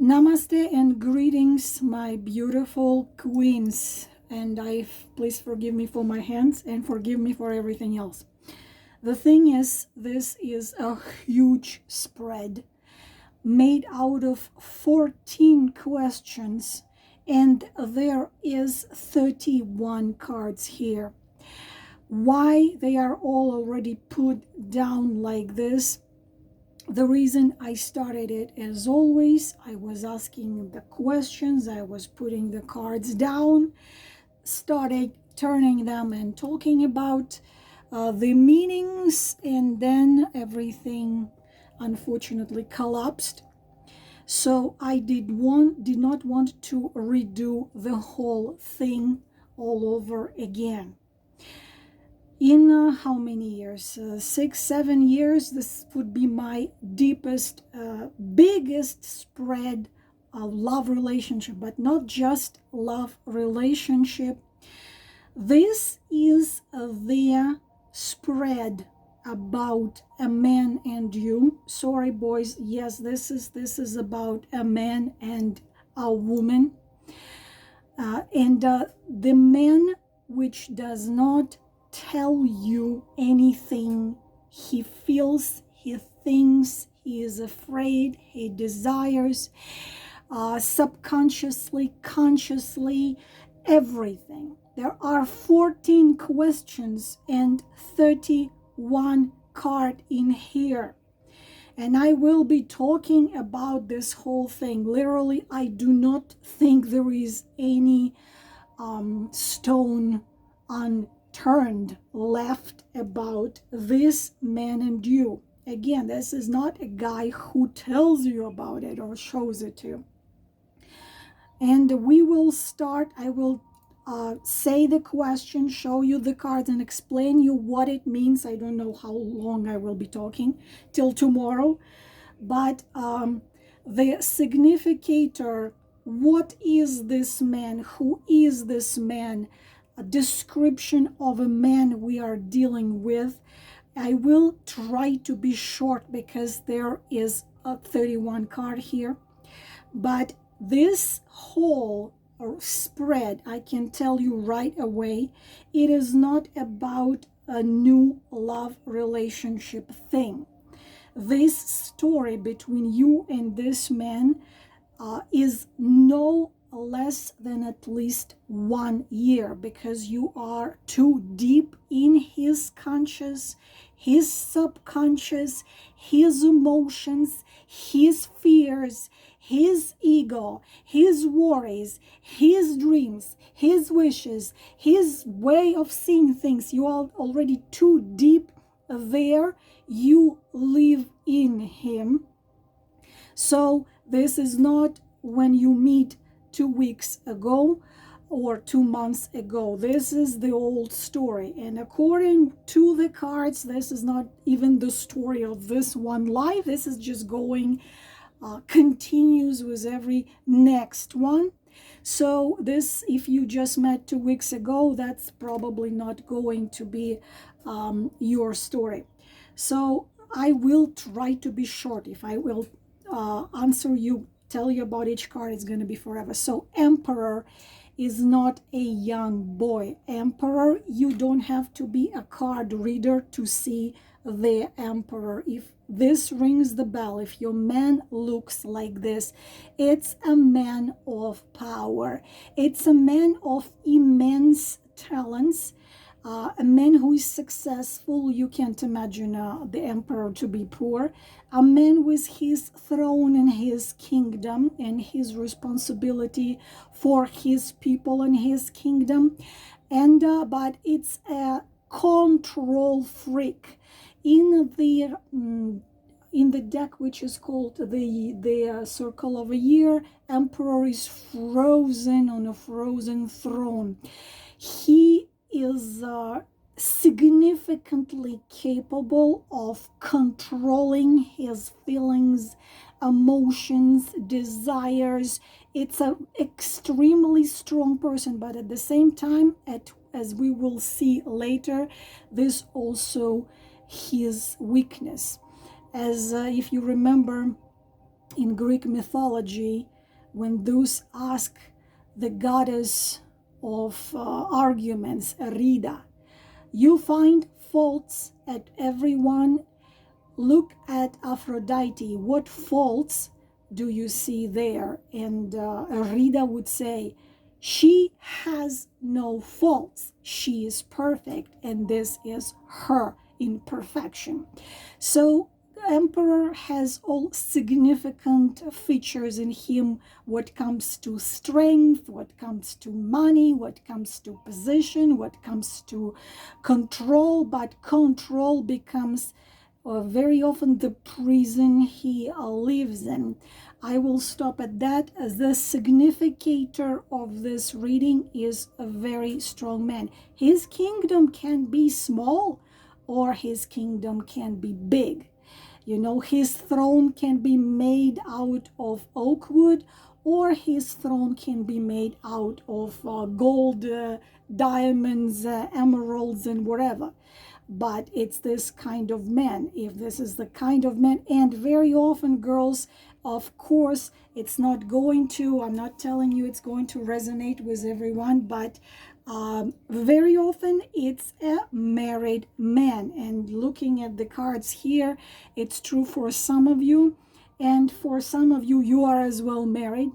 Namaste and greetings, my beautiful queens. And please forgive me for my hands and forgive me for everything else. The thing is, this is a huge spread made out of 14 questions, and there is 31 cards here. Why they are all already put down like this? The reason I started it, as always, I was asking the questions, I was putting the cards down, started turning them and talking about the meanings, and then everything unfortunately collapsed. So I did not want to redo the whole thing all over again. In how many years? 6, 7 years. This would be my deepest, biggest spread of love relationship, but not just love relationship. This is their spread about a man and you. Sorry, boys. Yes, this is about a man and a woman, and the man which does not tell you anything. He feels, he thinks, he is afraid, he desires, subconsciously, consciously, everything. There are 14 questions and 31 card in here. And I will be talking about this whole thing. Literally, I do not think there is any stone unturned left about this man and you. Again, this is not a guy who tells you about it or shows it to you. And we will start. I will say the question, show you the cards, and explain you what it means. I don't know how long I will be talking, till tomorrow. But the significator, what is this man? Who is this man? A description of a man we are dealing with. I will try to be short because there is a 31 card here. But this whole spread, I can tell you right away, it is not about a new love relationship thing. This story between you and this man is no less than at least 1 year, because you are too deep in his conscious, his subconscious, his emotions, his fears, his ego, his worries, his dreams, his wishes, his way of seeing things. You are already too deep there. You live in him. So this is not when you meet 2 weeks ago or 2 months ago. This is the old story. And according to the cards, this is not even the story of this one life. This is just going, continues with every next one. So this, if you just met 2 weeks ago, that's probably not going to be your story. So I will try to be short. If I will answer you, tell you about each card, it's going to be forever. So Emperor is not a young boy. Emperor, you don't have to be a card reader to see the Emperor. If this rings the bell, if your man looks like this, it's a man of power. It's a man of immense talents. A man who is successful. You can't imagine the emperor to be poor. A man with his throne and his kingdom and his responsibility for his people and his kingdom. And but it's a control freak. In the deck, which is called the Circle of a Year, Emperor is frozen on a frozen throne. He is significantly capable of controlling his feelings, emotions, desires. It's an extremely strong person, but at the same time, as we will see later, this also his weakness. As if you remember, in Greek mythology, when Zeus asked the goddess of arguments, Erida, you find faults at everyone. Look at Aphrodite. What faults do you see there? And Erida would say, she has no faults. She is perfect, and this is her imperfection. So the emperor has all significant features in him, what comes to strength, what comes to money, what comes to position, what comes to control, but control becomes very often the prison he lives in. I will stop at that, as the significator of this reading is a very strong man. His kingdom can be small or his kingdom can be big. You know, his throne can be made out of oak wood, or his throne can be made out of gold, diamonds, emeralds, and whatever. But it's this kind of man, if this is the kind of man. And very often, girls, of course, it's not going to, I'm not telling you it's going to resonate with everyone, but very often it's a married man. And looking at the cards here, it's true for some of you, and for some of you, you are as well married.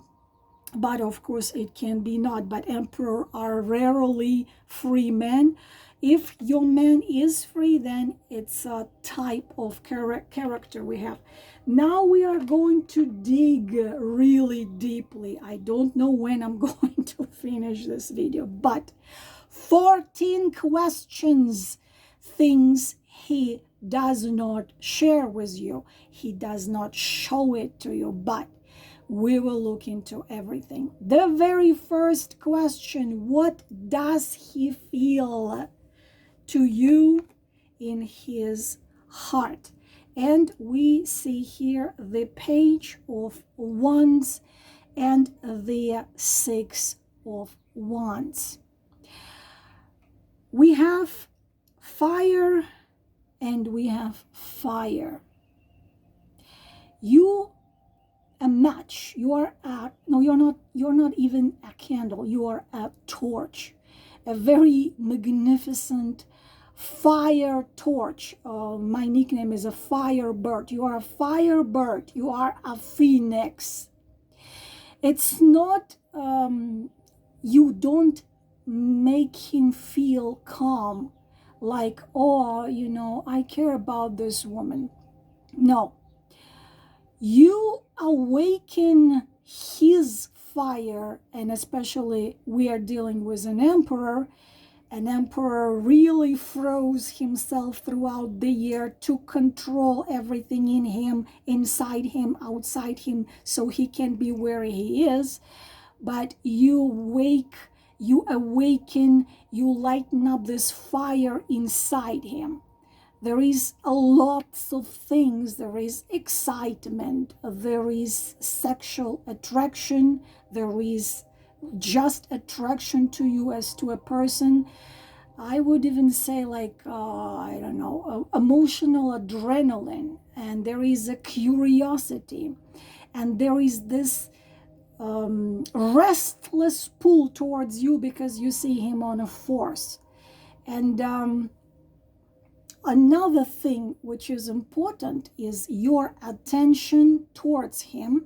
But of course it can be not. But emperor are rarely free men. If your man is free, then it's a type of character we have. Now we are going to dig really deeply. I don't know when I'm going to finish this video, but 14 questions, things he does not share with you. He does not show it to you, but we will look into everything. The very first question, what does he feel to you in his heart? And we see here the Page of Wands and the Six of Wands. We have fire and we have fire. You a match. You are a, no, you're not even a candle. You are a torch, a very magnificent fire torch. My nickname is a firebird. You are a firebird. You are a phoenix. It's not, you don't make him feel calm, like, oh, you know, I care about this woman. No. You awaken his fire, and especially we are dealing with an emperor. An emperor really throws himself throughout the year to control everything in him, inside him, outside him, so he can be where he is. But you awaken, you lighten up this fire inside him. There is a lot of things. There is excitement, there is sexual attraction, there is just attraction to you as to a person. I would even say, like, I don't know, emotional adrenaline, and there is a curiosity, and there is this restless pull towards you because you see him on a force. And another thing which is important is your attention towards him,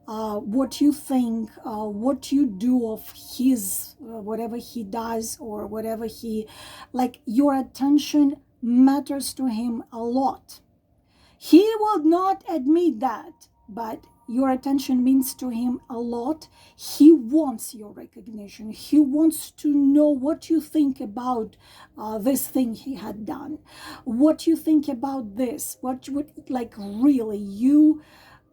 what you think, what you do of his, whatever he does or whatever he, like, your attention matters to him a lot. He will not admit that, but your attention means to him a lot. He wants your recognition. He wants to know what you think about this thing he had done, what you think about this, what you would, like, really, you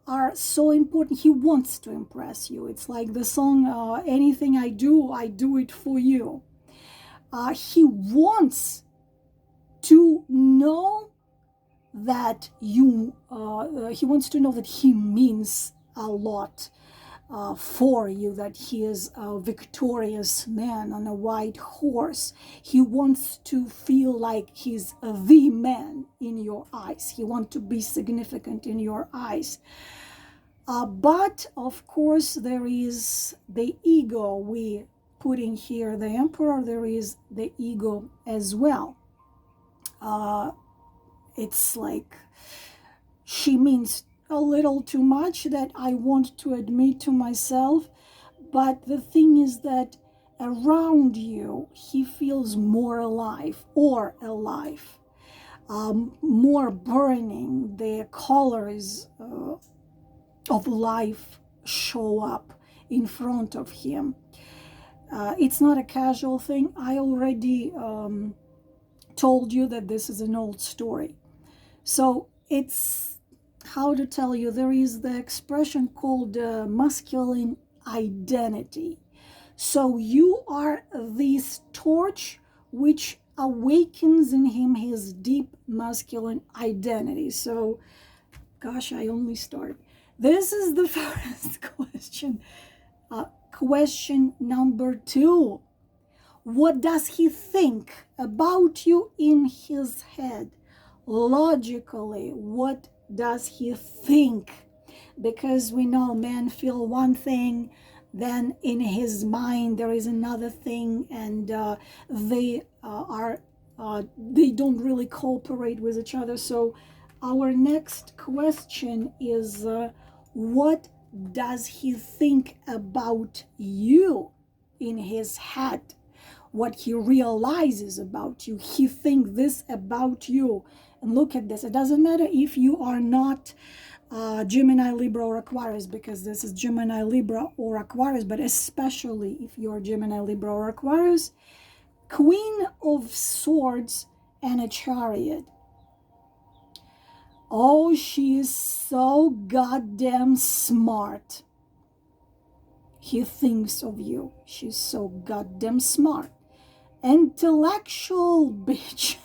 are so important. He wants to impress you. It's like the song, anything I do it for you. He wants to know that you, he wants to know that he means a lot for you, that he is a victorious man on a white horse. He wants to feel like he's the man in your eyes. He wants to be significant in your eyes. But of course, there is the ego. We put in here the emperor, there is the ego as well. It's like she means a little too much that I want to admit to myself. But the thing is that around you, he feels more alive or alive, more burning. The colors of life show up in front of him. It's not a casual thing. I already told you that this is an old story. So it's, how to tell you, there is the expression called masculine identity. So you are this torch which awakens in him his deep masculine identity. So, gosh, I only start. This is the first question. Question number 2. What does he think about you in his head? Logically, what does he think? Because we know men feel one thing, then in his mind there is another thing, and they don't really cooperate with each other. So our next question is, what does he think about you in his head? What he realizes about you. He thinks this about you. And look at this. It doesn't matter if you are not Gemini, Libra, or Aquarius, because this is Gemini, Libra, or Aquarius, but especially if you're Gemini, Libra, or Aquarius. Queen of Swords and a Chariot. Oh, she is so goddamn smart. He thinks of you. She's so goddamn smart. Intellectual bitch.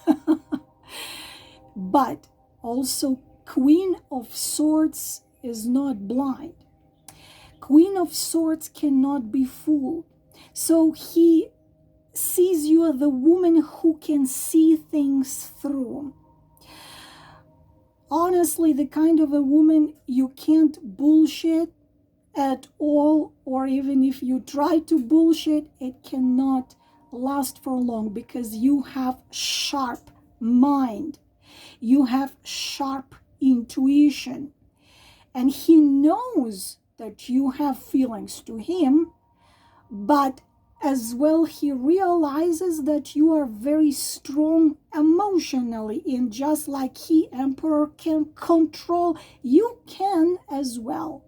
But also Queen of Swords is not blind. Queen of Swords cannot be fooled. So he sees you as the woman who can see things through. Honestly, the kind of a woman you can't bullshit at all, or even if you try to bullshit, it cannot last for long, because you have sharp mind. You have sharp intuition. And he knows that you have feelings to him, but as well he realizes that you are very strong emotionally, and just like he, Emperor, can control, you can as well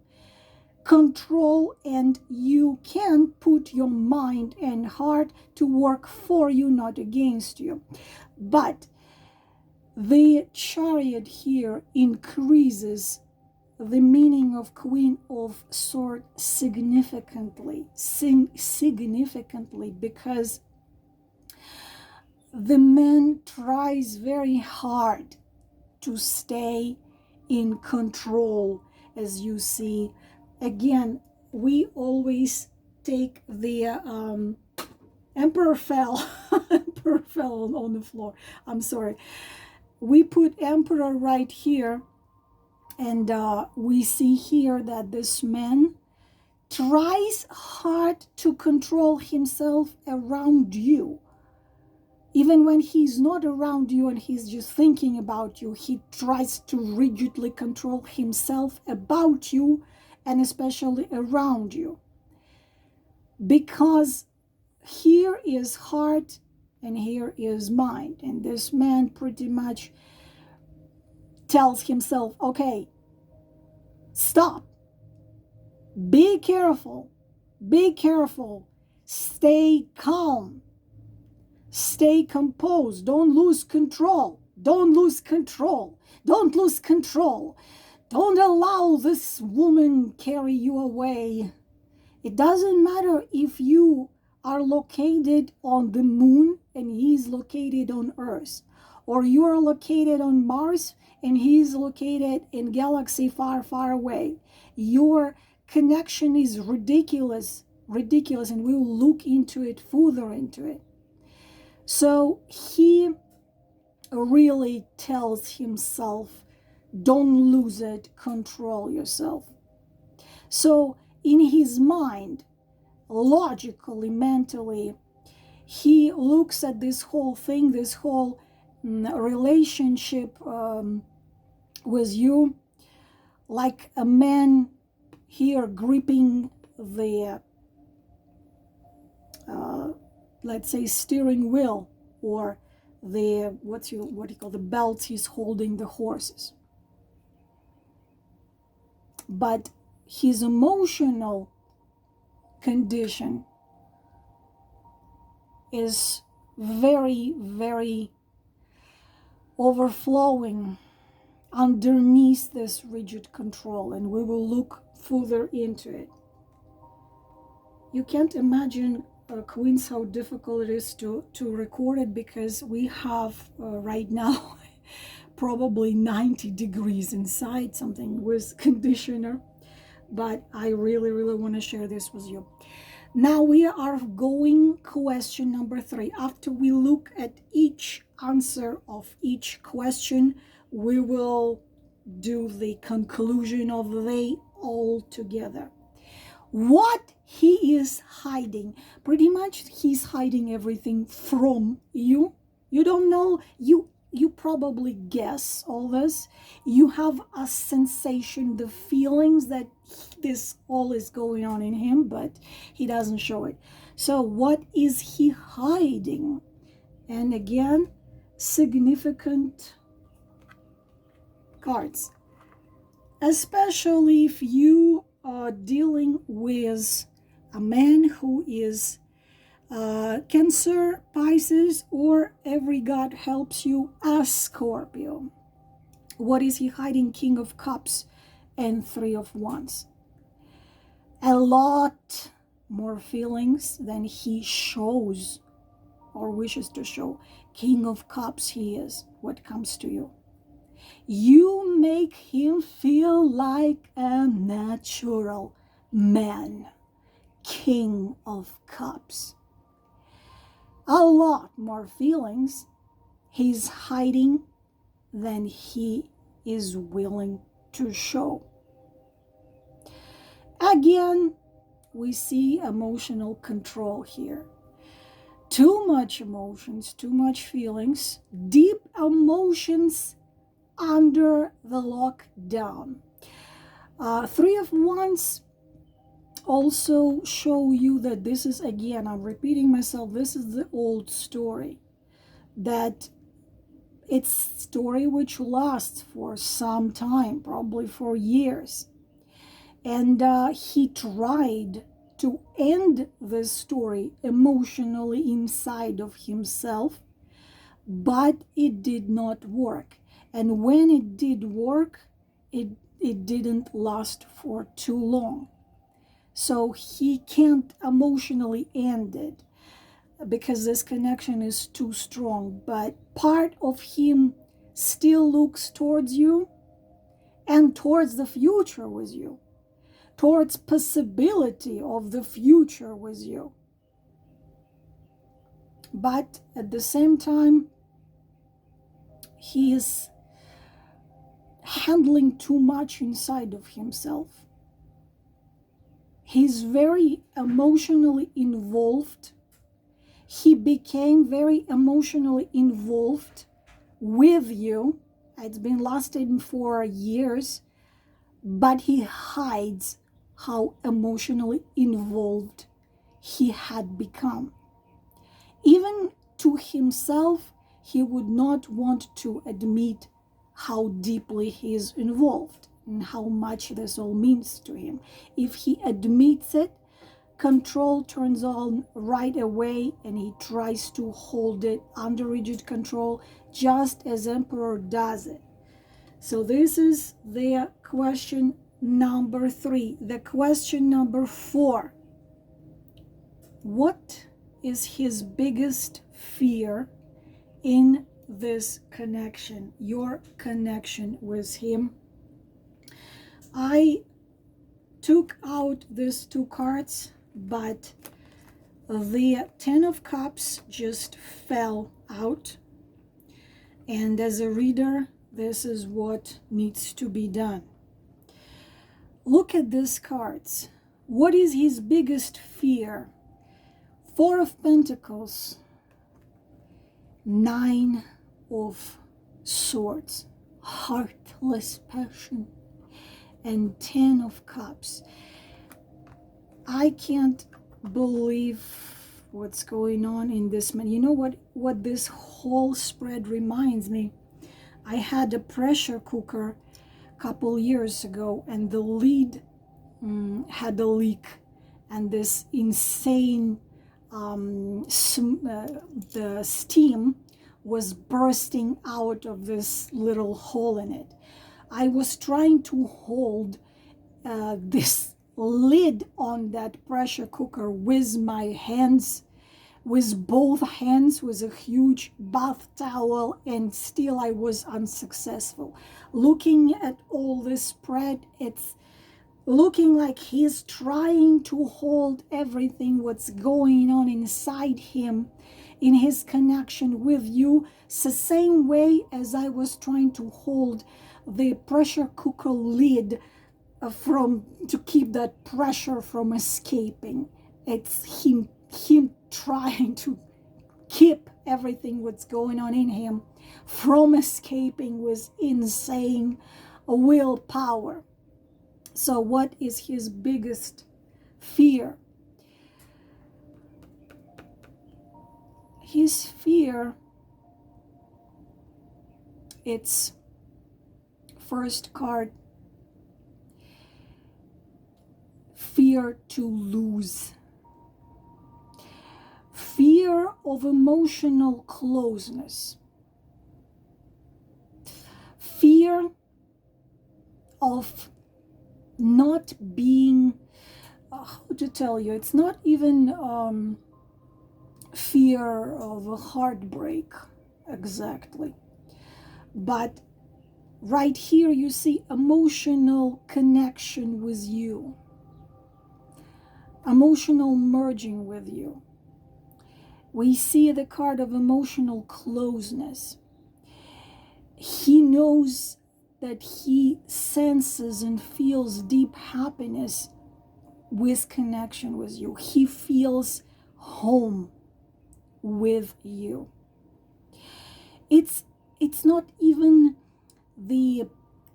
control, and you can put your mind and heart to work for you, not against you. But the Chariot here increases the meaning of Queen of Swords significantly, because the man tries very hard to stay in control. As you see, again, we always take the Emperor fell. Emperor fell on the floor. I'm sorry. We put Emperor right here, and we see here that this man tries hard to control himself around you. Even when he's not around you and he's just thinking about you, he tries to rigidly control himself about you, and especially around you. Because here is heart and here is mind. And this man pretty much tells himself, okay, stop. Be careful. Be careful. Stay calm. Stay composed. Don't lose control. Don't lose control. Don't lose control. Don't allow this woman carry you away. It doesn't matter if you are located on the moon and he's located on Earth, or you are located on Mars and he's located in galaxy far, far away. Your connection is ridiculous, and we'll look into it, further into it. So he really tells himself, don't lose it, control yourself. So in his mind, logically, mentally, he looks at this whole thing, this whole relationship with you, like a man here gripping the let's say steering wheel, or the what do you call the belts he's holding the horses. But his emotional condition is very, very overflowing underneath this rigid control, and we will look further into it. You can't imagine, Queens, how difficult it is to record it, because we have right now probably 90 degrees inside, something with conditioner, but I really, really want to share this with you. Now we are going question number 3. After we look at each answer of each question, we will do the conclusion of they all together. What he is hiding? Pretty much he's hiding everything from you. You don't know, you probably guess all this. You have a sensation, the feelings that this all is going on in him, but he doesn't show it. So what is he hiding? And again, significant cards, especially if you are dealing with a man who is Cancer, Pisces, or every god helps you as Scorpio. What is he hiding? King of Cups and 3 of Wands. A lot more feelings than he shows or wishes to show. King of Cups he is. What comes to you? You make him feel like a natural man. King of Cups. A lot more feelings he's hiding than he is willing to show. Again, we see emotional control here. Too much emotions, too much feelings, deep emotions under the lockdown. 3 of Wands also show you that this is, again, I'm repeating myself, this is the old story, that it's story which lasts for some time, probably for years. And he tried to end this story emotionally inside of himself, but it did not work. And when it did work, it didn't last for too long. So he can't emotionally end it because this connection is too strong. But part of him still looks towards you and towards the future with you, towards possibility of the future with you. But at the same time, he is handling too much inside of himself. He's very emotionally involved. He became very emotionally involved with you. It's been lasting for years, but he hides how emotionally involved he had become. Even to himself, he would not want to admit how deeply he is involved and how much this all means to him. If he admits it, control turns on right away, and he tries to hold it under rigid control, just as Emperor does it. So this is the question number 3. The question number 4. What is his biggest fear in this connection, your connection with him? I took out these 2 cards, but the 10 of Cups just fell out. And as a reader, this is what needs to be done. Look at these cards. What is his biggest fear? Four of Pentacles, Nine of Swords, heartless passion, and Ten of Cups. I can't believe what's going on in this man. You know what this whole spread reminds me? I had a pressure cooker a couple years ago, and the lid had a leak, and this insane the steam was bursting out of this little hole in it. I was trying to hold this lid on that pressure cooker with my hands, with both hands, with a huge bath towel, and still I was unsuccessful. Looking at all this spread, it's looking like he's trying to hold everything what's going on inside him in his connection with you. It's the same way as I was trying to hold the pressure cooker lid to keep that pressure from escaping. It's him trying to keep everything what's going on in him from escaping with insane willpower. So what is his biggest fear? His fear, it's first card, fear to lose. Fear of emotional closeness. Fear of not being, how to tell you, it's not even fear of a heartbreak exactly, but right here you see emotional connection with you, emotional merging with you. We see the card of emotional closeness. He knows that he senses and feels deep happiness with connection with you. He feels home with you. It's not even the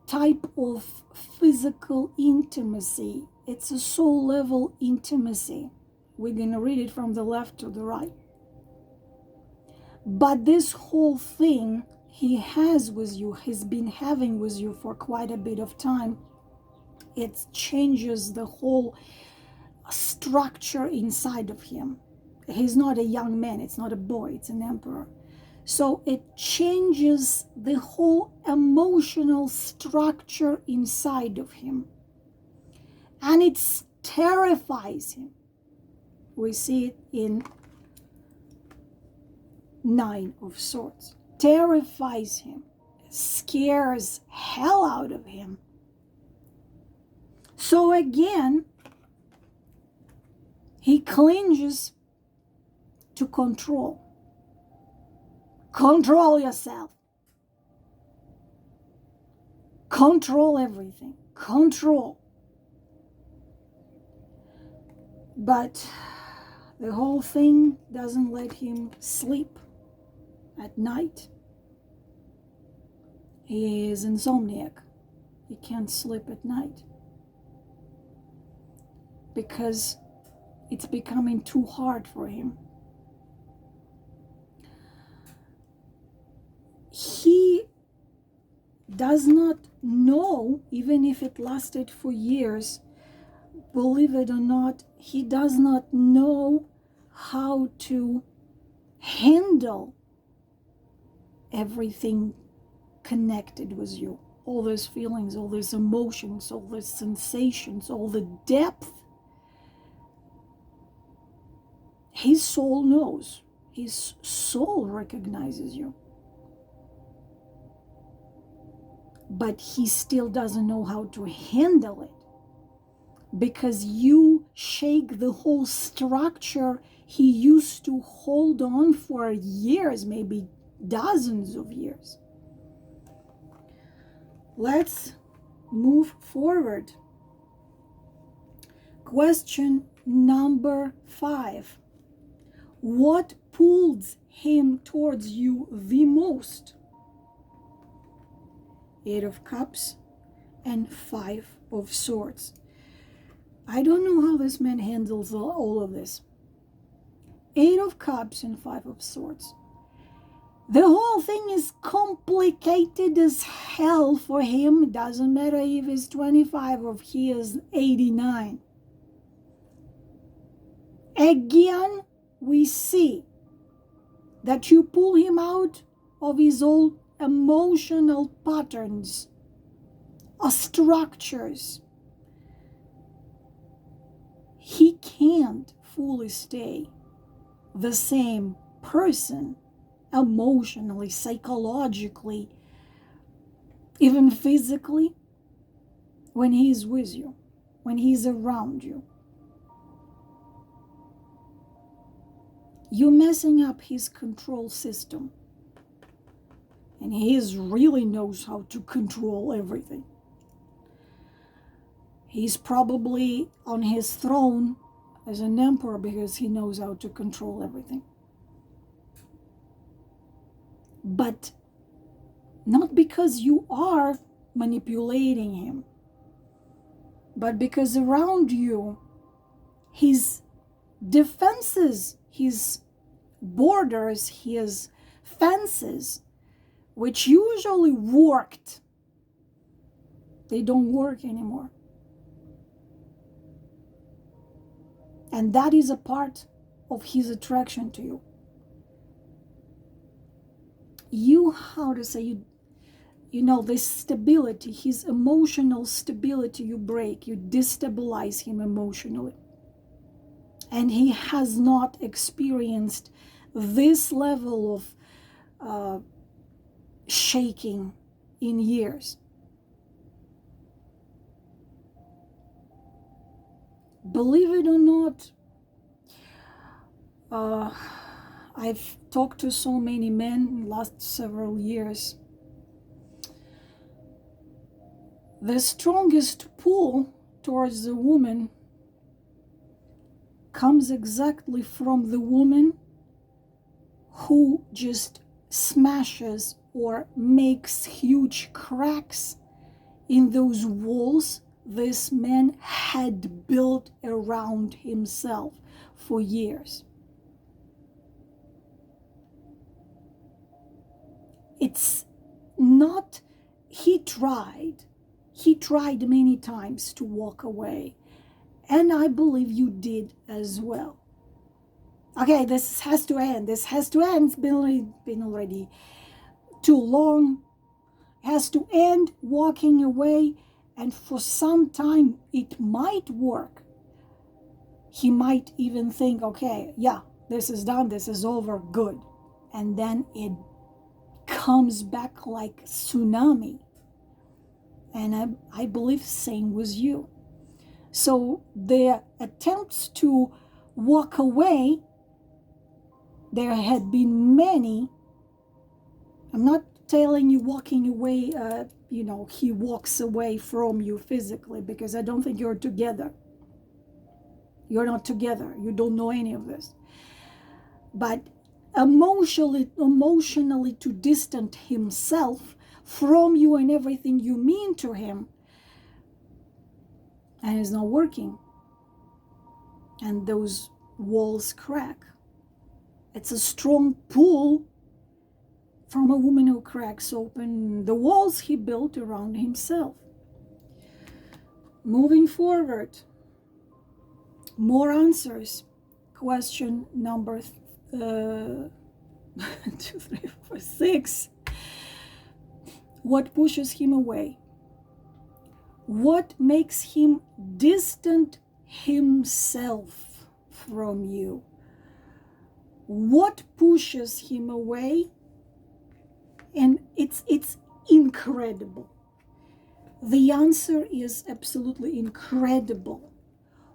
type of physical intimacy. It's a soul level intimacy. We're going to read it from the left to the right. But this whole thing he has with you, he's been having with you for quite a bit of time, it changes the whole structure inside of him. He's not a young man, it's not a boy, it's an emperor. So it changes the whole emotional structure inside of him. And it terrifies him. We see it in Nine of Swords. Terrifies him, scares hell out of him. So again, he clinges to control. Control yourself. Control everything. Control. But the whole thing doesn't let him sleep at night. He is insomniac. He can't sleep at night because it's becoming too hard for him. He does not know, even if it lasted for years, believe it or not, he does not know how to handle everything connected with you. All those feelings, all those emotions, all those sensations, all the depth. His soul knows. His soul recognizes you. But he still doesn't know how to handle it, because you shake the whole structure he used to hold on for years, maybe dozens of years. Let's move forward. Question number 5. What pulls him towards you the most? 8 of Cups and 5 of Swords. I don't know how this man handles all of this. 8 of Cups and 5 of Swords. The whole thing is complicated as hell for him. It doesn't matter if he's 25 or if he is 89. Again, we see that you pull him out of his old emotional patterns or structures. He can't fully stay the same person emotionally, psychologically, even physically when he's with you, when he's around you. You're messing up his control system. And he really knows how to control everything. He's probably on his throne as an emperor because he knows how to control everything. But not because you are manipulating him, but because around you, his defenses, his borders, his fences, which usually worked, they don't work anymore. And that is a part of his attraction to you. This stability, his emotional stability, you break, you destabilize him emotionally. And he has not experienced this level of shaking in years. Believe it or not, I've talked to so many men in the last several years. The strongest pull towards the woman comes exactly from the woman who just smashes or makes huge cracks in those walls this man had built around himself for years. It's not, he tried many times to walk away, and I believe you did as well. Okay, this has to end. It's been already too long. It has to end, walking away, and for some time it might work. He might even think, okay, yeah, this is done, this is over, good. And then it comes back like tsunami. And I believe same with you. So the attempts to walk away, there had been many. I'm not telling you walking away, he walks away from you physically, because I don't think you're together. You're not together. You don't know any of this. But emotionally to distance himself from you and everything you mean to him, and it's not working. And those walls crack. It's a strong pull from a woman who cracks open the walls he built around himself. Moving forward, more answers. Question number 2, 3, 4, 6. What pushes him away? What makes him distant himself from you? What pushes him away? And it's incredible. The answer is absolutely incredible.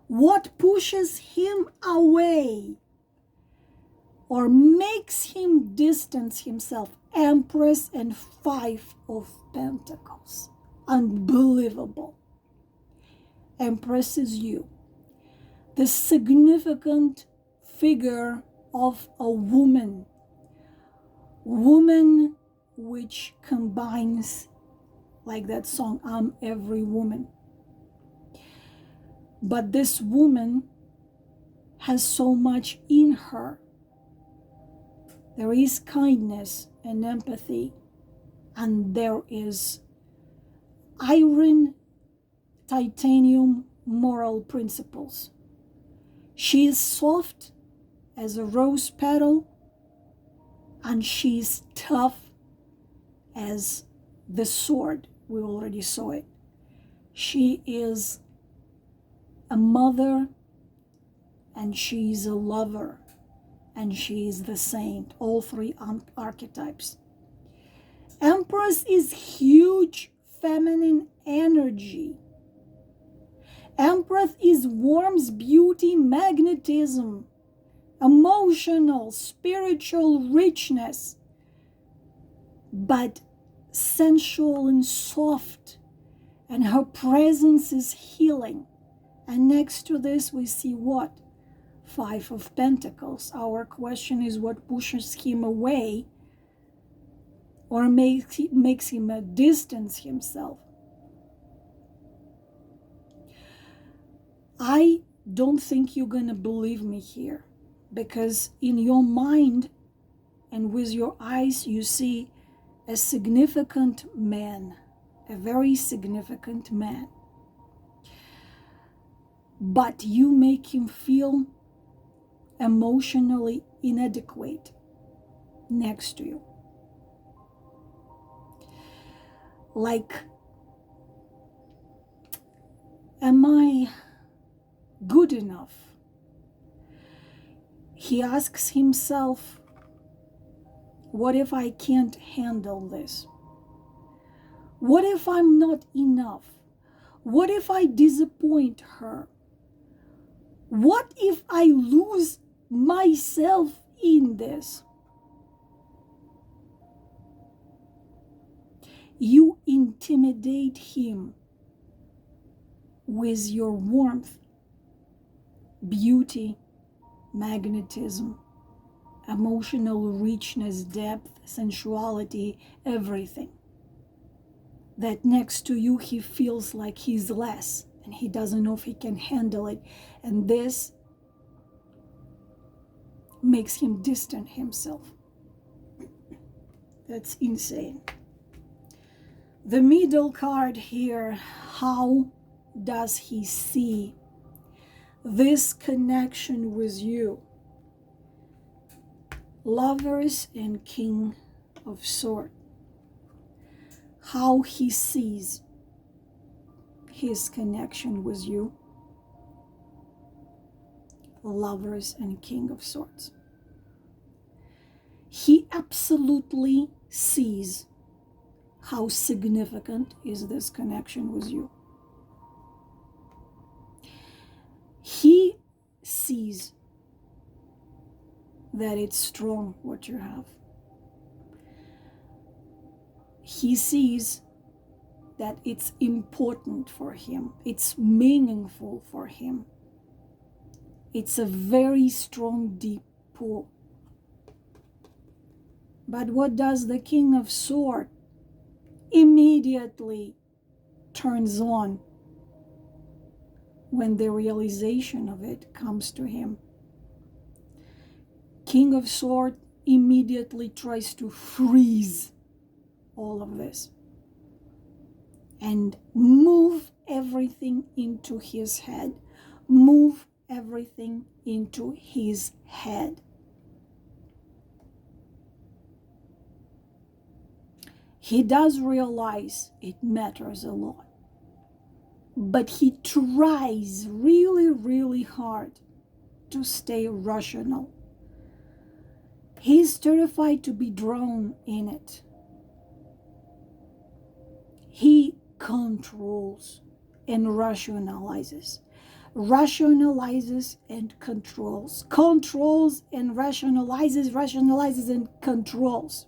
What pushes him away or makes him distance himself? Empress and 5 of Pentacles. Unbelievable. Empress is you. the significant figure of a woman which combines, like that song, I'm every woman. But this woman has so much in her. There is kindness and empathy, and there is iron, titanium moral principles. She is soft as a rose petal, and she is tough as the sword. We already saw it. She is a mother, and she is a lover, and she is the saint. All three archetypes. Empress is huge feminine energy. Empress is warmth, beauty, magnetism, emotional, spiritual richness, but sensual and soft, and her presence is healing. And next to this we see what? Five of Pentacles. Our question is, what pushes him away or makes him distance himself? I don't think you're gonna believe me here, because in your mind and with your eyes you see a significant man, a very significant man, but you make him feel emotionally inadequate next to you. Like, am I good enough? He asks himself, what if I can't handle this? What if I'm not enough? What if I disappoint her? What if I lose myself in this? You intimidate him with your warmth, beauty, magnetism, emotional richness, depth, sensuality, everything. That next to you he feels like he's less and he doesn't know if he can handle it. And this makes him distant himself. That's insane. The middle card here, how does he see this connection with you? Lovers and King of Swords. How he sees his connection with you. Lovers and King of Swords. He absolutely sees how significant is this connection with you. He sees that it's strong what you have. He sees that it's important for him. It's meaningful for him. It's a very strong, deep pull. But what does the King of Swords? Immediately turns on when the realization of it comes to him. King of Swords immediately tries to freeze all of this and move everything into his head. Move everything into his head. He does realize it matters a lot, but he tries really, really hard to stay rational. He's terrified to be drawn in it. He controls and rationalizes. Rationalizes and controls. Controls and rationalizes. Rationalizes and controls.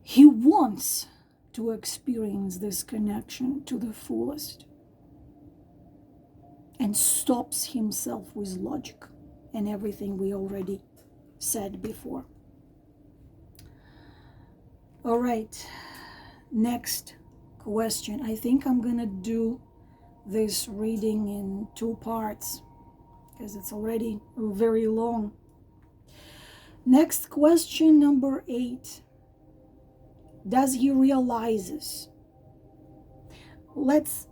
He wants to experience this connection to the fullest, and stops himself with logic and everything we already said before. All right, next question. I think I'm gonna do this reading in 2 parts because it's already very long. Next question, number 8. Does he realizes? Let's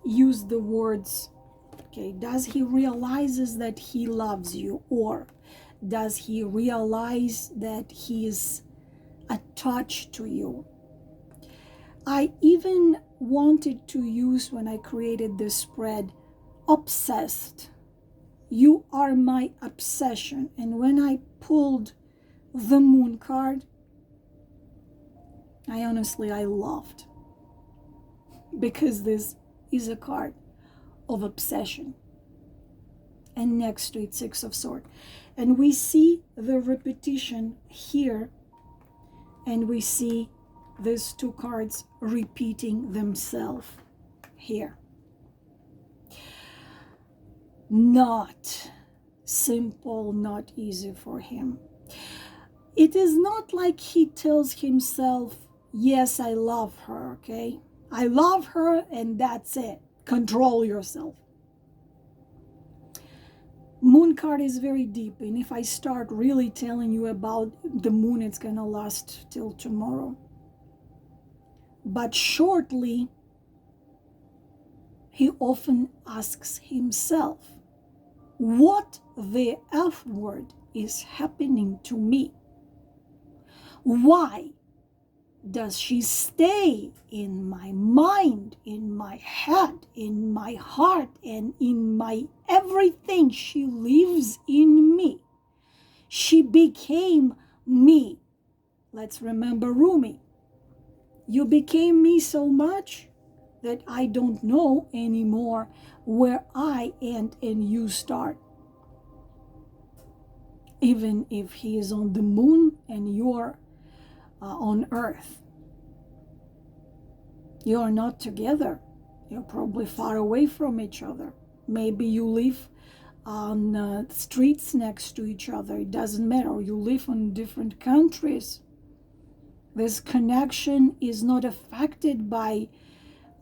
use the words. Okay, does he realizes that he loves you, or does he realize that he is attached to you? I even wanted to use, when I created this spread, obsessed. You are my obsession. And when I pulled the moon card, I laughed, because this is a card of obsession, and next to it 6 of Swords, and we see the repetition here, and we see these 2 cards repeating themselves here. Not simple, not easy for him. It is not like he tells himself, yes, I love her, okay? I love her and that's it. Control yourself. Moon card is very deep, and if I start really telling you about the moon, it's gonna last till tomorrow. But shortly, he often asks himself, what the F word is happening to me? Why does she stay in my mind, in my head, in my heart, and in my everything? She lives in me. She became me. Let's remember Rumi. You became me so much that I don't know anymore where I end and you start. Even if he is on the moon and you're on earth, you are not together. You're probably far away from each other. Maybe you live on streets next to each other. It doesn't matter. Or you live in different countries. This connection is not affected by,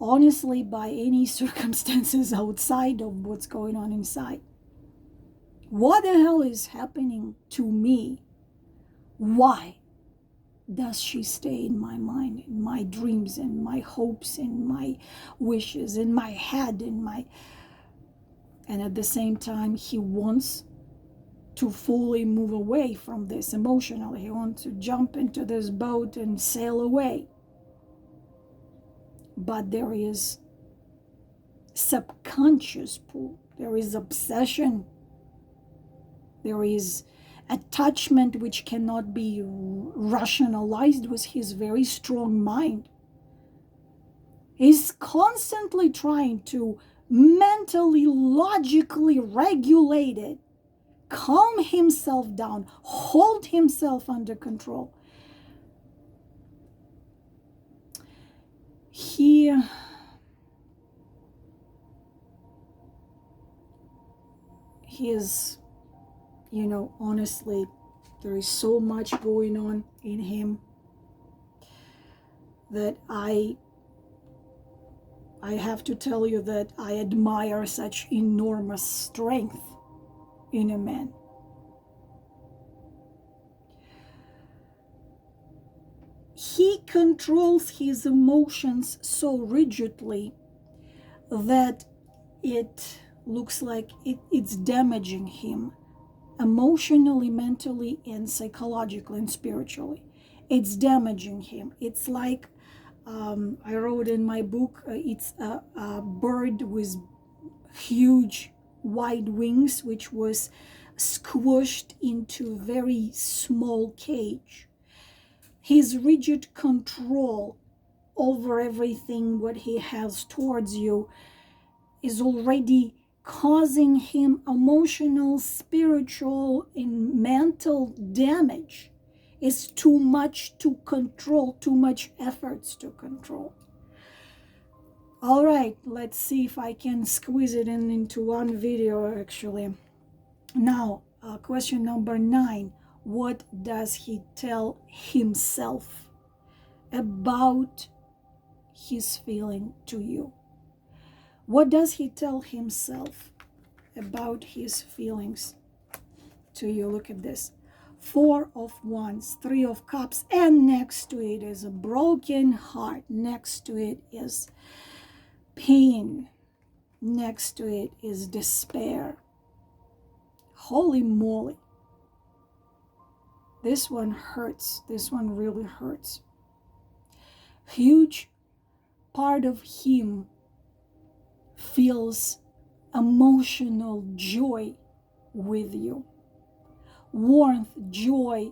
honestly, by any circumstances outside of what's going on inside. What the hell is happening to me? Why does she stay in my mind, in my dreams, in my hopes, in my wishes, in my head, and at the same time, he wants to fully move away from this emotionally. He wants to jump into this boat and sail away. But there is subconscious pull. There is obsession. There is attachment which cannot be rationalized with his very strong mind. He's constantly trying to mentally, logically regulate it, calm himself down, hold himself under control. He is, honestly, there is so much going on in him that I have to tell you that I admire such enormous strength in a man. He controls his emotions so rigidly that it looks like it's damaging him emotionally, mentally, and psychologically and spiritually. It's damaging him. It's like I wrote in my book, it's a bird with huge wide wings which was squished into very small cage. His rigid control over everything what he has towards you is already causing him emotional, spiritual, and mental damage. It's too much to control, too much efforts to control. All right, let's see if I can squeeze it into one video actually. Now, question number 9. What does he tell himself about his feeling to you? What does he tell himself about his feelings to you? Look at this. 4 of Wands, 3 of Cups, and next to it is a broken heart. Next to it is pain. Next to it is despair. Holy moly. This one hurts. This one really hurts. Huge part of him feels emotional joy with you. Warmth, joy,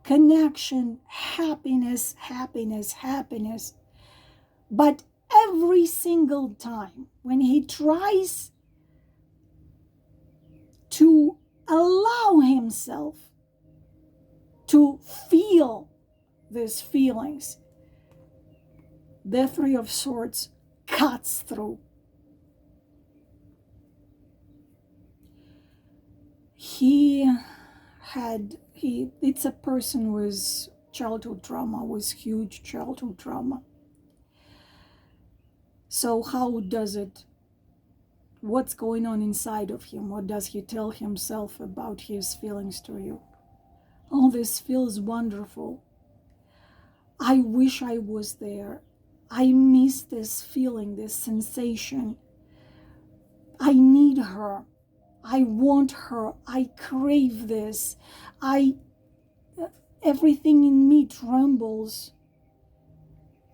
connection, happiness, happiness, happiness. But every single time when he tries to allow himself to feel these feelings, the 3 of Swords cuts through. It's a person with childhood trauma, with huge childhood trauma. So how does it, what's going on inside of him? What does he tell himself about his feelings to you? Oh, this feels wonderful. I wish I was there. I miss this feeling, this sensation. I need her. I want her. I crave this. Everything in me trembles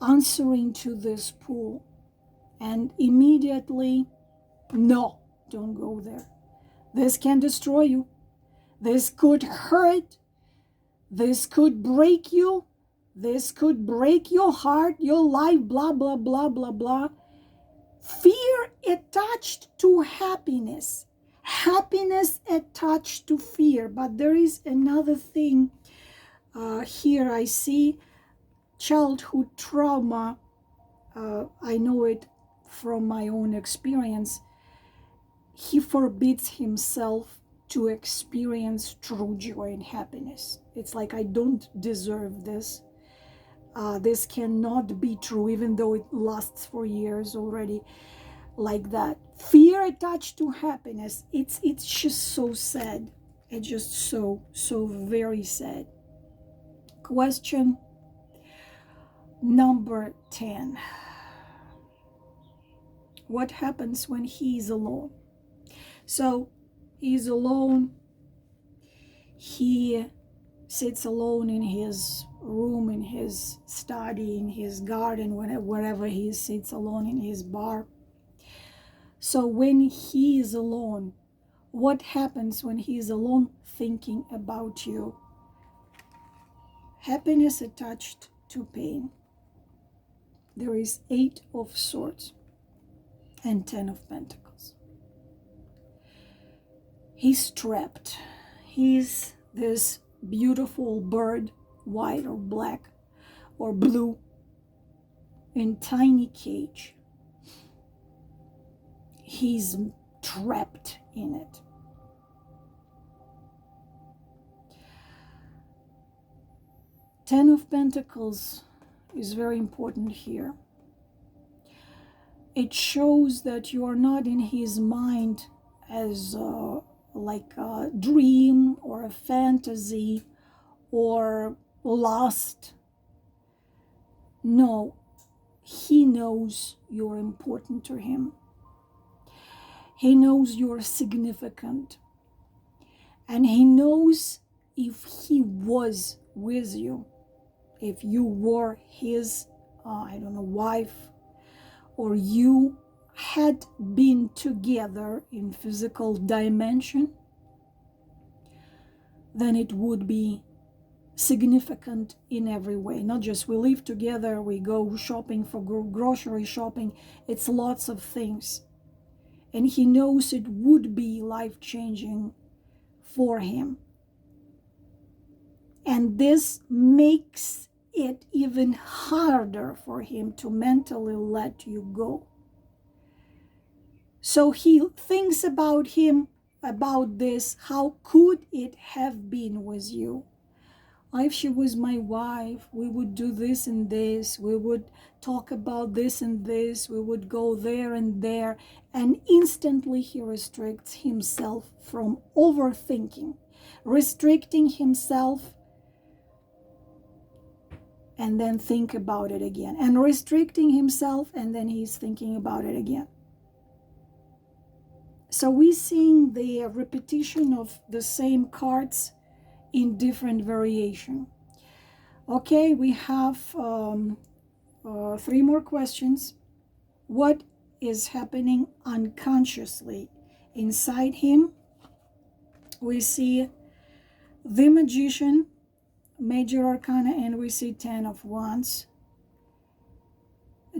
answering to this pull. And immediately, no, don't go there. This can destroy you. This could hurt. This could break you. This could break your heart, your life, blah, blah, blah, blah, blah. Fear attached to happiness. Happiness attached to fear. But there is another thing. Here I see childhood trauma. I know it from my own experience. He forbids himself to experience true joy and happiness. It's like, I don't deserve this. This cannot be true, even though it lasts for years already, like that. Fear attached to happiness. It's just so sad. It's just so very sad. Question number 10. What happens when he is alone? So he's alone. He sits alone in his room, in his study, in his garden, wherever he sits alone, in his bar. So when he is alone, what happens when he is alone thinking about you? Happiness attached to pain. There is 8 of Swords and 10 of Pentacles. He's trapped. He's this beautiful bird, white or black or blue, in tiny cage. He's trapped in it. Ten of Pentacles is very important here. It shows that you are not in his mind as like a dream or a fantasy or lost. No, he knows you're important to him. He knows you're significant. And he knows if he was with you, if you were his, wife, or you had been together in physical dimension, then it would be significant in every way. Not just we live together, we go shopping for grocery shopping. It's lots of things. And he knows it would be life-changing for him. And this makes it even harder for him to mentally let you go. So he thinks about this, how could it have been with you? If she was my wife, we would do this and this, we would talk about this and this, we would go there and there, and instantly he restricts himself from overthinking, restricting himself, and then think about it again, and restricting himself, and then he's thinking about it again. So we're seeing the repetition of the same cards in different variation. Okay, we have 3 more questions. What is happening unconsciously inside him? We see the Magician, Major Arcana, and we see 10 of Wands.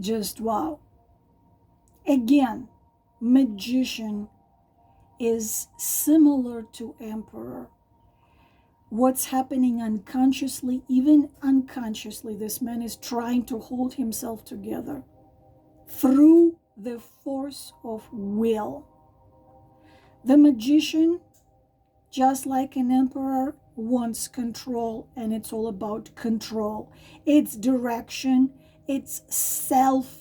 Just wow. Again, Magician is similar to Emperor. What's happening unconsciously, even unconsciously, this man is trying to hold himself together through the force of will. The Magician, just like an Emperor, wants control, and it's all about control. It's direction, it's self-streak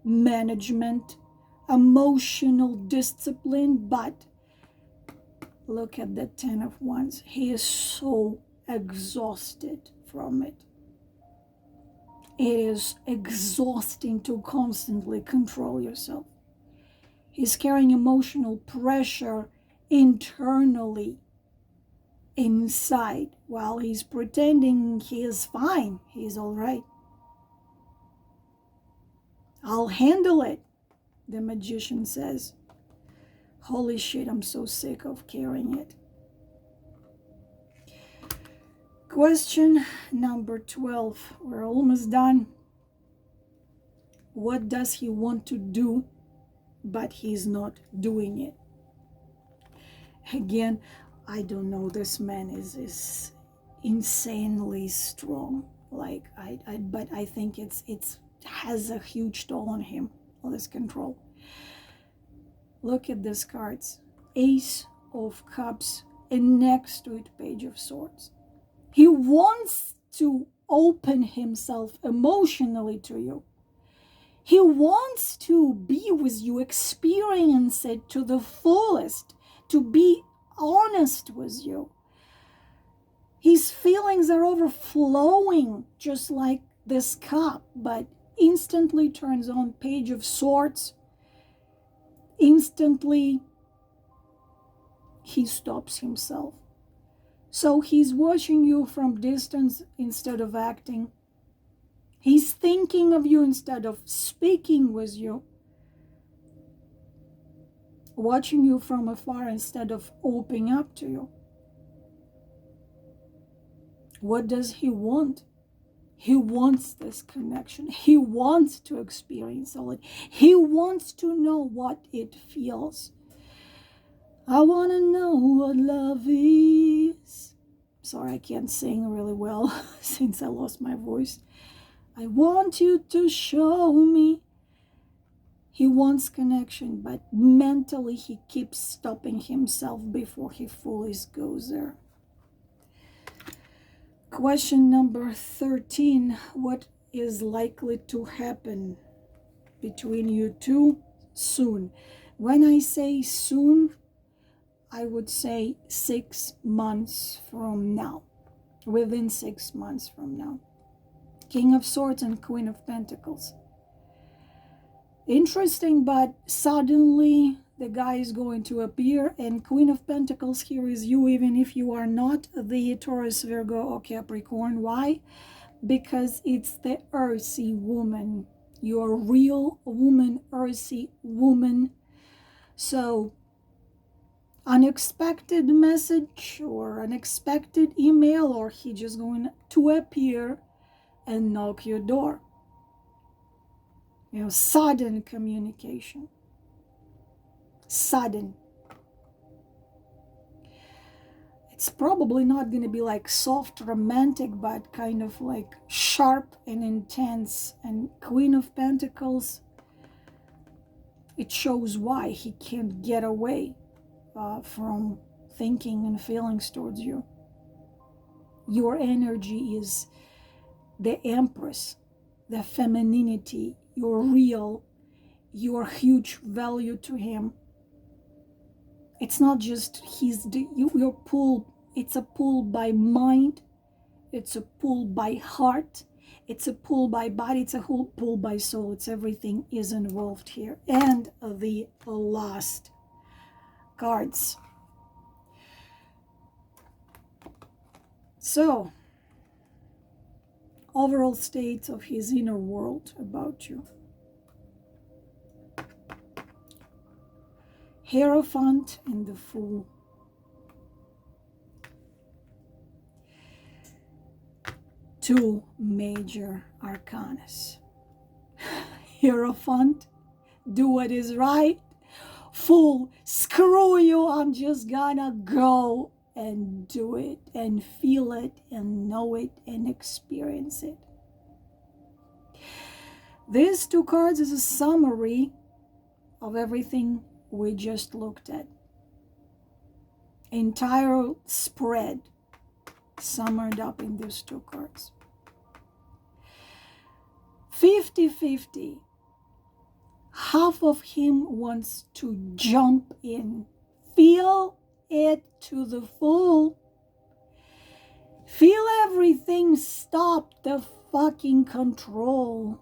management, emotional discipline, but look at the 10 of Wands. He is so exhausted from it. It is exhausting to constantly control yourself. He's carrying emotional pressure internally, inside, while he's pretending he is fine. He's all right. I'll handle it, the Magician says. Holy shit, I'm so sick of carrying it. Question number 12. We're almost done. What does he want to do, but he's not doing it? Again, I don't know. This man is insanely strong. Like but I think it's has a huge toll on him, all this control. Look at these cards. Ace of Cups, and next to it, Page of Swords. He wants to open himself emotionally to you. He wants to be with you, experience it to the fullest, to be honest with you. His feelings are overflowing, just like this cup, but instantly turns on Page of Swords. Instantly, he stops himself. So he's watching you from distance instead of acting. He's thinking of you instead of speaking with you. Watching you from afar instead of opening up to you. What does he want? He wants this connection. He wants to experience all it. He wants to know what it feels. I want to know what love is. Sorry, I can't sing really well since I lost my voice. I want you to show me. He wants connection, but mentally he keeps stopping himself before he fully goes there. Question number 13. What is likely to happen between you two soon? When I say soon, I would say 6 months from now. Within 6 months from now. King of Swords and Queen of Pentacles. Interesting, but suddenly the guy is going to appear, and Queen of Pentacles here is you, even if you are not the Taurus, Virgo, or Capricorn. Why? Because it's the earthy woman. You're a real woman, earthy woman. So, unexpected message or unexpected email, or he just going to appear and knock your door. Sudden communication. Sudden. It's probably not going to be like soft romantic, but kind of like sharp and intense. And Queen of Pentacles, it shows why he can't get away from thinking and feelings towards you. Your energy is the Empress, the femininity. You're real. You're huge value to him. It's not just your pull. It's a pull by mind. It's a pull by heart. It's a pull by body. It's a whole pull by soul. It's everything is involved here. And the last cards. So, overall state of his inner world about you. Hierophant and the Fool. Two major arcanas. Hierophant, do what is right. Fool, screw you, I'm just gonna go and do it and feel it and know it and experience it. These two cards is a summary of everything we just looked at. Entire spread summed up in these two cards. 50-50. Half of him wants to jump in, feel it to the full, feel everything, stop the fucking control,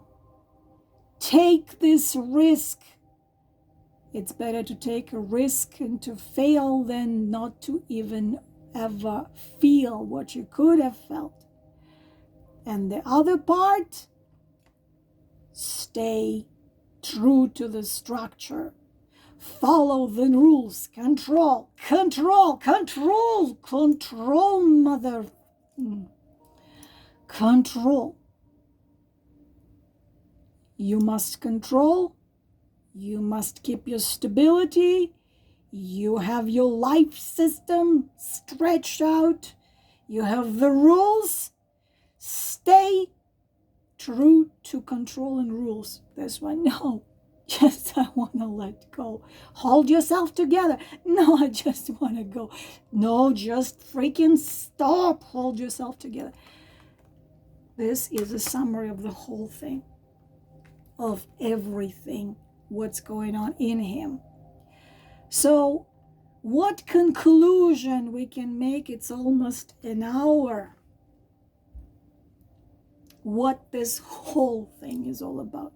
take this risk. It's better to take a risk and to fail than not to even ever feel what you could have felt. And the other part, stay true to the structure. Follow the rules. Control, control, control, control, mother. Control. You must control. You must keep your stability. You have your life system stretched out. You have the rules. Stay true to control and rules. This one, no. Just I want to let go. Hold yourself together. No, I just want to go. No, just freaking stop. Hold yourself together. This is a summary of the whole thing. Of everything. What's going on in him. So, what conclusion we can make? It's almost an hour. What this whole thing is all about.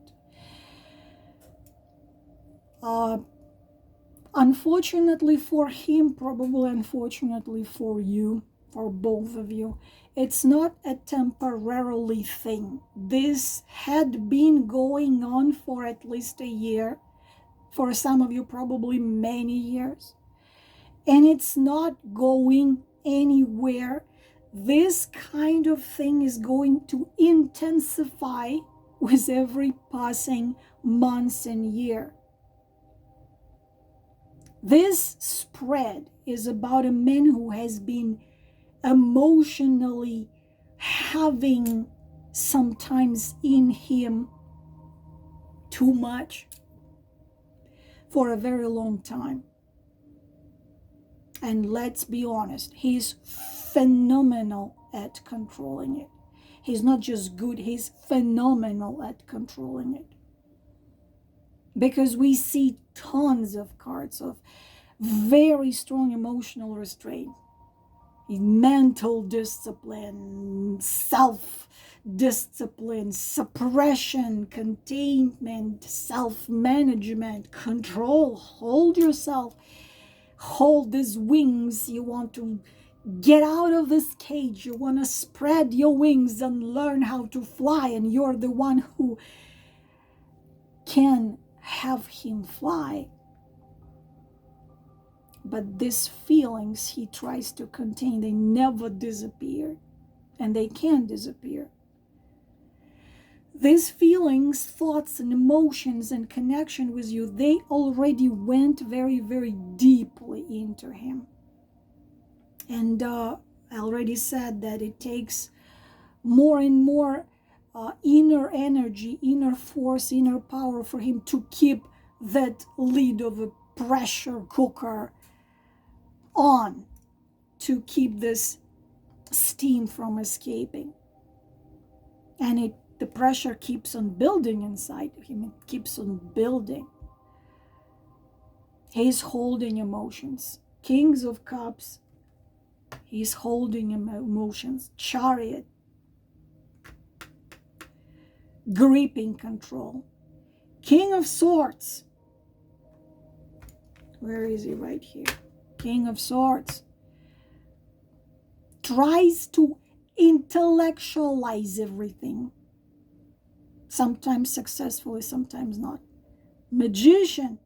Unfortunately for him, probably unfortunately for you, for both of you, it's not a temporarily thing. This had been going on for at least a year. For some of you, probably many years. And it's not going anywhere. This kind of thing is going to intensify with every passing months and year. This spread is about a man who has been emotionally having sometimes in him too much for a very long time. And let's be honest, he's phenomenal at controlling it. He's not just good, he's phenomenal at controlling it. Because we see tons of cards of very strong emotional restraint, mental discipline, self-discipline, suppression, containment, self-management, control. Hold yourself. Hold these wings. You want to get out of this cage. You want to spread your wings and learn how to fly. And you're the one who can have him fly. But these feelings he tries to contain, they never disappear. And they can't disappear. These feelings, thoughts, and emotions and connection with you, they already went very, very deeply into him. And I already said that it takes more and more inner energy, inner force, inner power for him to keep that lid of a pressure cooker on, to keep this steam from escaping. And the pressure keeps on building inside him. It keeps on building. He's holding emotions. Kings of Cups, he's holding emotions. Chariot, gripping control. King of Swords, where is he? Right here. King of Swords tries to intellectualize everything, sometimes successfully, sometimes not. Magician,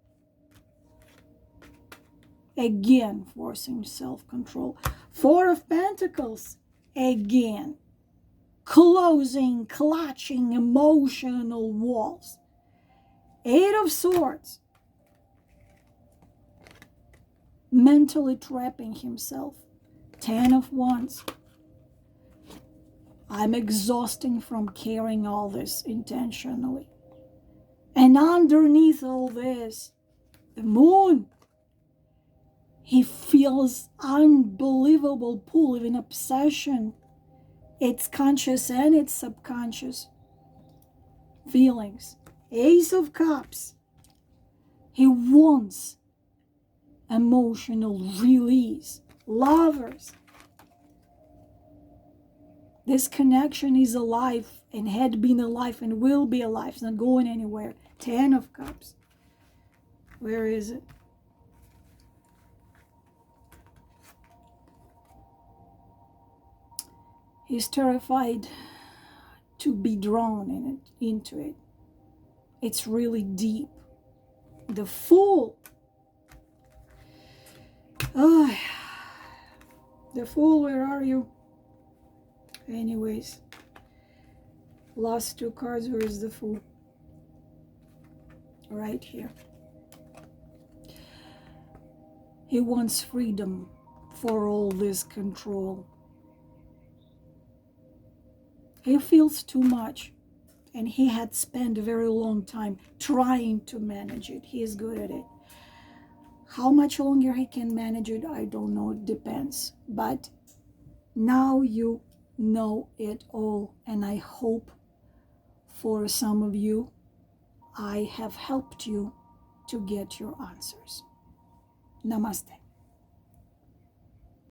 again forcing self-control. Four of Pentacles, again closing, clutching emotional walls. Eight of Swords, mentally trapping himself. 10 of Wands, I'm exhausting from carrying all this intentionally. And underneath all this, the Moon, he feels unbelievable pull, even obsession. It's conscious and it's subconscious feelings. Ace of Cups, he wants emotional release. Lovers, this connection is alive and had been alive and will be alive. It's not going anywhere. 10 of Cups, where is it? He's terrified to be drawn into it. It's really deep. The Fool. Oh, the Fool, where are you? Anyways, last two cards, where is the Fool? Right here. He wants freedom for all this control. He feels too much, and he had spent a very long time trying to manage it. He is good at it. How much longer he can manage it, I don't know. It depends. But now you know it all, and I hope for some of you I have helped you to get your answers. Namaste.